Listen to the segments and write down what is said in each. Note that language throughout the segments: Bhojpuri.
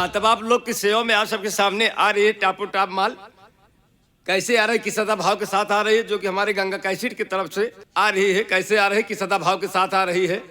तब आप लोग की सेवा में आप सबके सामने आ रही है टापो टाप माल। कैसे आ रही है, किस सदा भाव के साथ आ रही है, जो कि हमारे गंगा कैसेट की तरफ से आ रही है। कैसे आ रही है, किस सदा भाव के साथ आ रही है।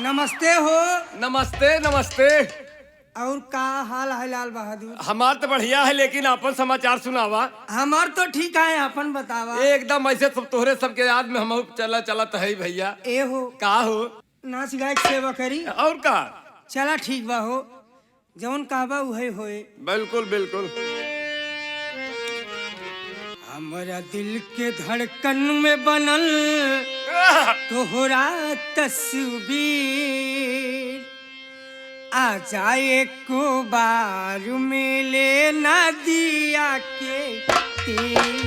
नमस्ते हो। नमस्ते नमस्ते। और का हाल है लाल बहादुर? हमार तो बढ़िया है, लेकिन अपन समाचार सुनावा। हमार तो ठीक है, अपन बतावा। एकदम ऐसे सब तोहरे सबके याद में हम चला चलत है भैया। ए हो का हो नाच गाय के सेवा करी और का। चला ठीक बा हो, जौन कहबा उहे होए। बिल्कुल बिल्कुल। हमारा दिल के धड़कन में बनल तोहरा तस्वीर, आ जाए को बार मिले नदिया के तीर।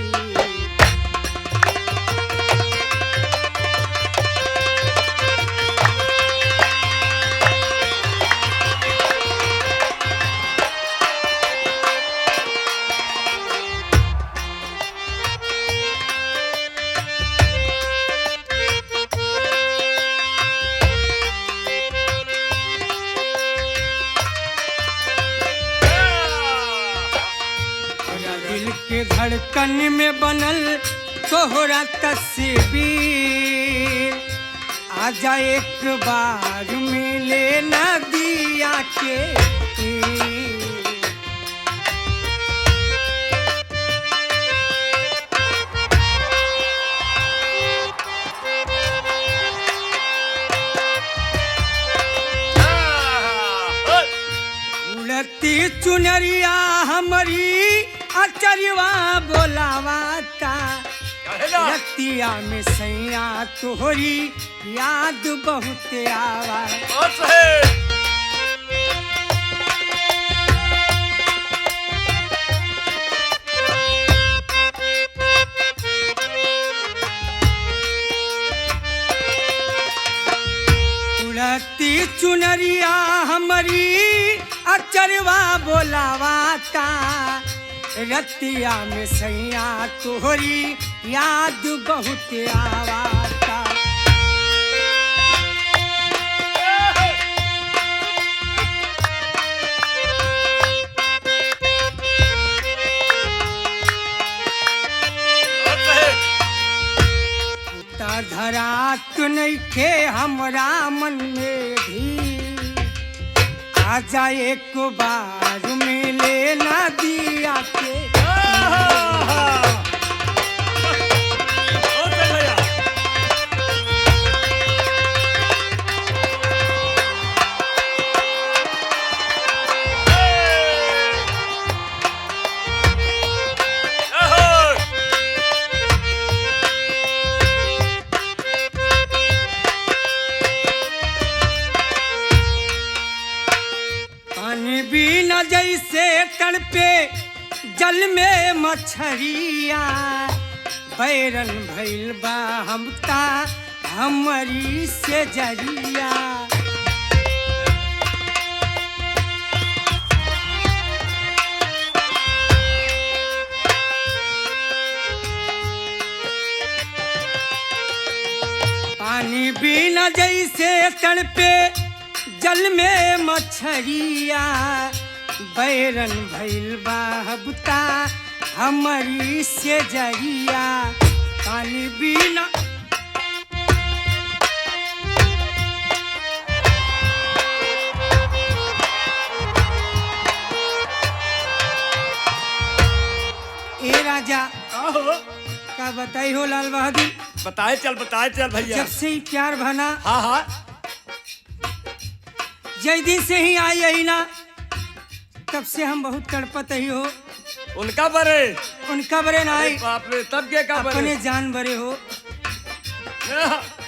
दिल के धड़कन में बनल तोहरा तस्वीर, आजा एक बार मिले नदिया के तीर। उड़ती चुनरिया हमारी अचरवा बोलावाता, रतिया में सैया तोहरी याद बहुत आवा। उड़ती चुनरिया हमारी अचरवा बोलावाता, रतिया में सैया तोहरी याद बहुत आवाता। उतर धरा तो नहीं खे हमरा मन में भी, आजा एक बार मिले नदिया के। पानी भी न जैसे तड़पे जल में मछरिया, बैरन भइल बा हमता हमरी से जरिया। पानी भी न जैसे तड़पे जल में मछरिया, बैरन भइल बा हबता हमारी से जरिया। पानी बिना ए राजा का बताई हो लाल बहादुर? बताए चल भैया। जब से ही प्यार बना, हाँ हाँ जय दिन से ही आई यही ना, तब से हम बहुत तड़पत ही हो। उनका बरे उनका बरे ना आई, बाप रे, तब के का बरे। अपने जान बरे हो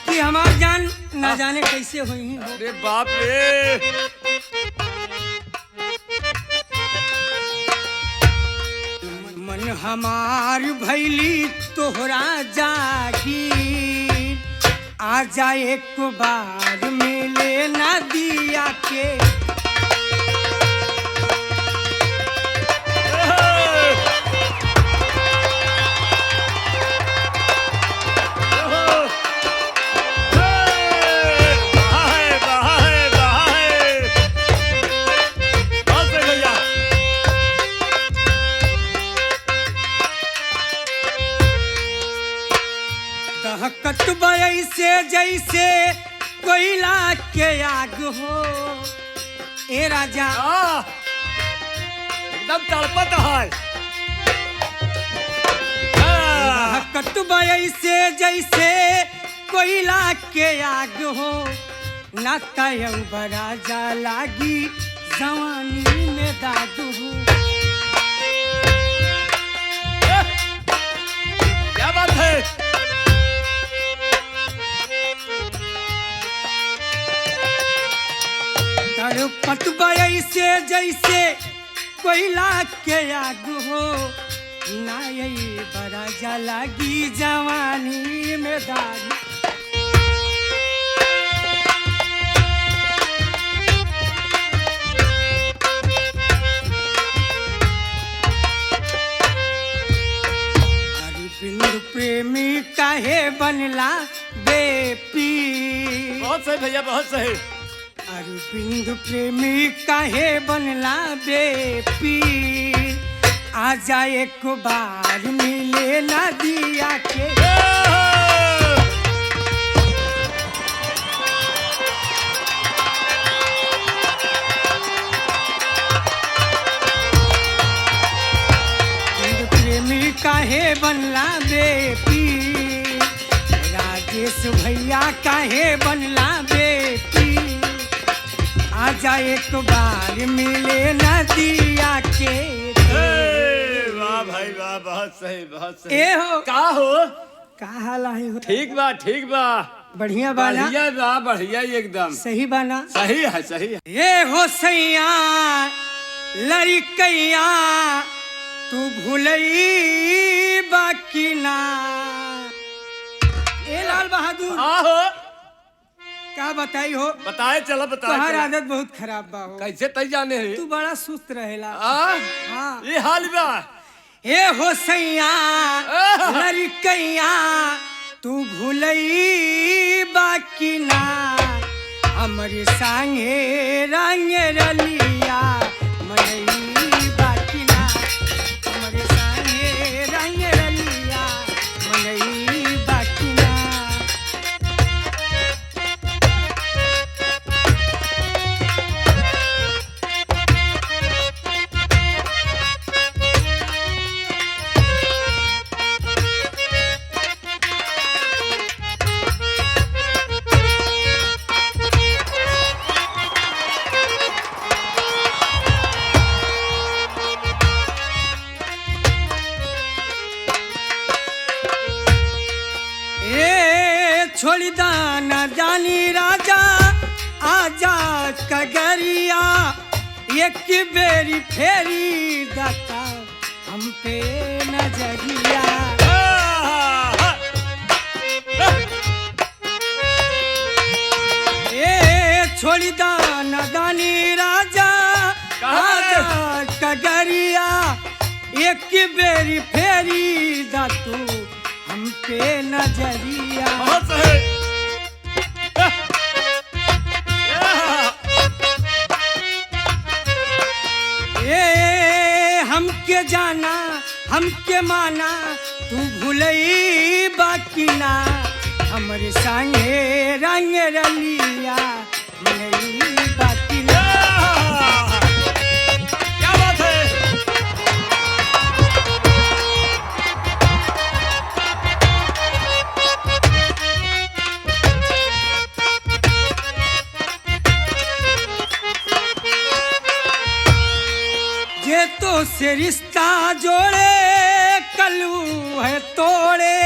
कि हमार जान ना जाने कैसे हुई हो। अरे बाप रे। मन हमार भैली तोहरा जागी, आ जाए एक बार मिले नदिया के। दहकत ऐसे जैसे कोयला के आग हो। ए राजा एकदम तड़पत है। दहकत ऐसे जैसे कोयला के आग हो। ना तयब राजा लागी जवानी में दाग हो। क्या बात है? तड़पत ऐसे जैसे कोयला के आग हो। ना यही बराजा लागी जवानी में दाग। अरविंद प्रेमी काहे बनला बेपी। बहुत सही भैया, बहुत सही। अरविंद प्रेमी काहे बनला बेपी। आ जाए एक बार मिले नदिया के। अरविंद प्रेमी काहे बनला बेपी। राजेश भैया काहे बनला बेपी। आ जाए एक बार मिले नदिया के। वाह भाई वाह, बहुत सही, बहुत सही। ए हो का हो? का हाल है हो? ठीक बा, ठीक बा, बढ़िया बाना? बढ़िया बा, बढ़िया एकदम सही बाना? सही है, सही है। ये हो सैया लड़कैया तू भूलई बाकी ना। ए लाल बहादुर आहो, का बताई हो? बताए चलो, बताए तुम्हार चलो। आदत बहुत खराब बा हो। कैसे तय जाने है? तू बड़ा सुस्त रहेला। हाँ। ये हाल बा। ए हो सैया लड़कैया तू भूलई बाकी ना। हमरे संगे रंग रलिया मनई बाकी ना। हमरे संगे रंग रलिया मनई बाकी ना। छोड़ी दाना जानी राजा आजा कगरिया। एक बेरी फेरी दाता हम पे नजरिया। ए छोड़ी दाना दानी राजा आजा कगरिया। एक बेरी फेरी दातू हम पे नजरिया। बहुत सही। ए हमके जाना हमके माना तू भूलई बाकी ना। हमरे संगे रंग रलिया मनई बाकी ना। क्या बात है? ये तो से रिश्ता जोड़े कलू है तोड़े।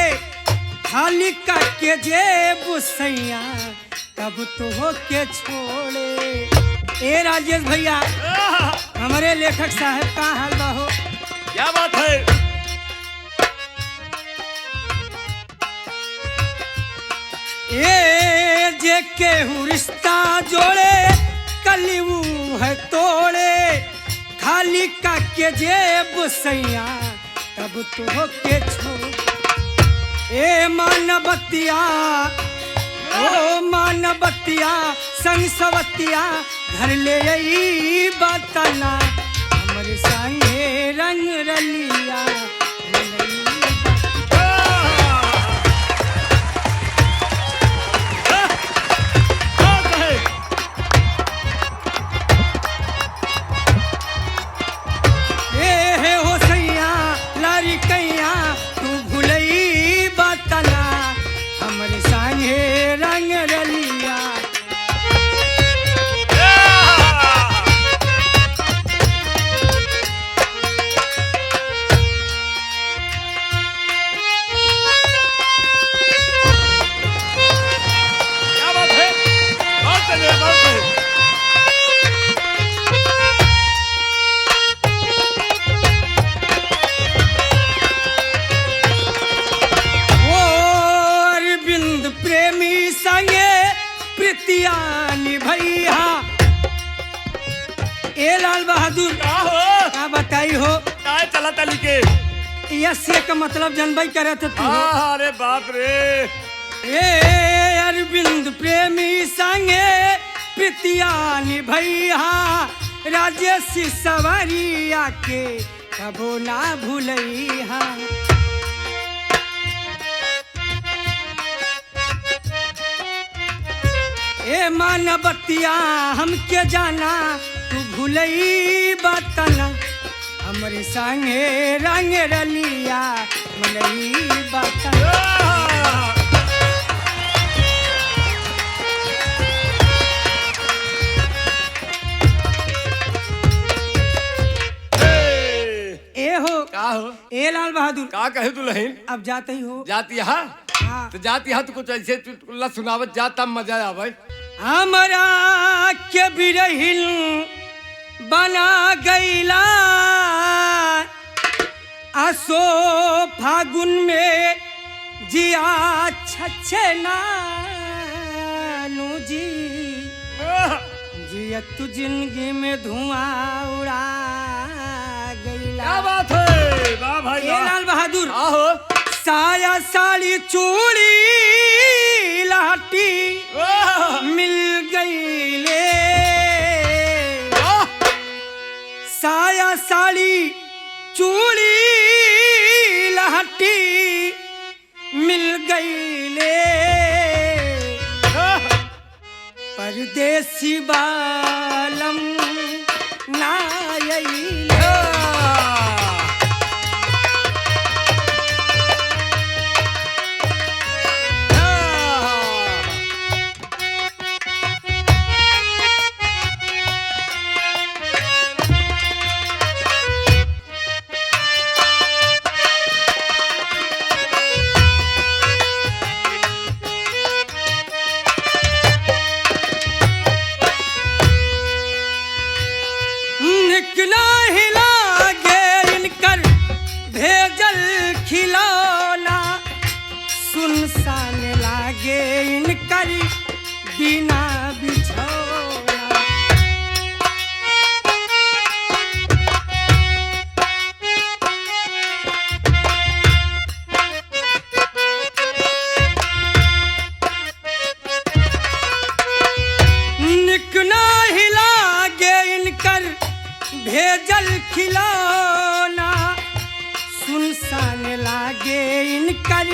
खाली करके जेब सैया तब तो हो के छोड़े। ए राजेश भैया हमारे लेखक साहब का हाल बा हो? क्या बात है? ए केहू रिश्ता जोड़े कलयू है तोड़े खाली का के जेब सैया तब तो के छोड़ ए मानवतिया ओ मानवतिया संग सवतिया घर ले आई बतना हमरे संगे रंग रलिया भैया ए लाल बहादुर का बताई हो चला तली के यसे का मतलब जनबई करे थे तू अरे बाप रे ए अरविंद प्रेमी संगे प्रीतिया निभैया राजेश सवारिया के कबो ना भूलैहा ए मानवतिया हमके जाना तू भूलई बतना हमरे संगे रंग रलिया मनई बतना ए हो का हो ए लाल बहादुर का कहे दुल्हन अब जाते ही हो जाती यहाँ हाँ। तो जाती यहाँ तो कुछ ऐसे चुटकुला सुनावत जा तब मजा आवे हमरा के बिरहिल बना गईला असो फागुन में जिया छछे नानू जी जिया तू जिंदगी में धुआं उड़ा गईला क्या बात है वाह भाई ए लाल बहादुर आहो साया साड़ी चूड़ी लाटी मिल गई ले साया साड़ी चूड़ी लाटी मिल गई ले परदेसी बालम नायले सुनसान लागे इनकर बिना बिछौना निक नाही लागे इनकर भेजल खिलौना सुनसान लागे इनकर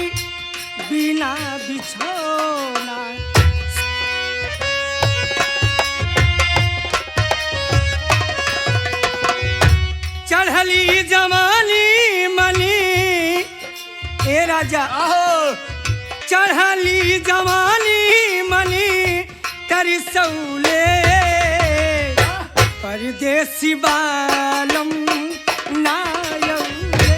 बिना बिछौना चढ़ली जवानी मनी ए राजा आहो चढ़ली जवानी मनी तरसौले परदेसी बालम नायौले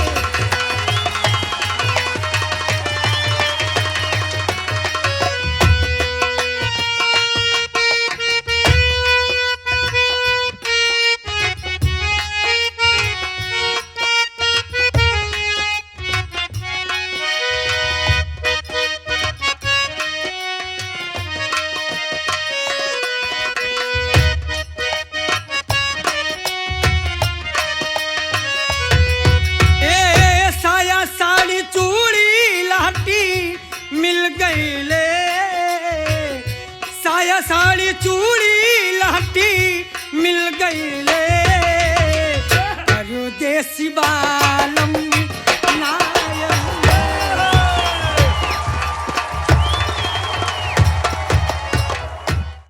के साड़ी चूड़ी लहटी मिल गई ले परदेसी बालम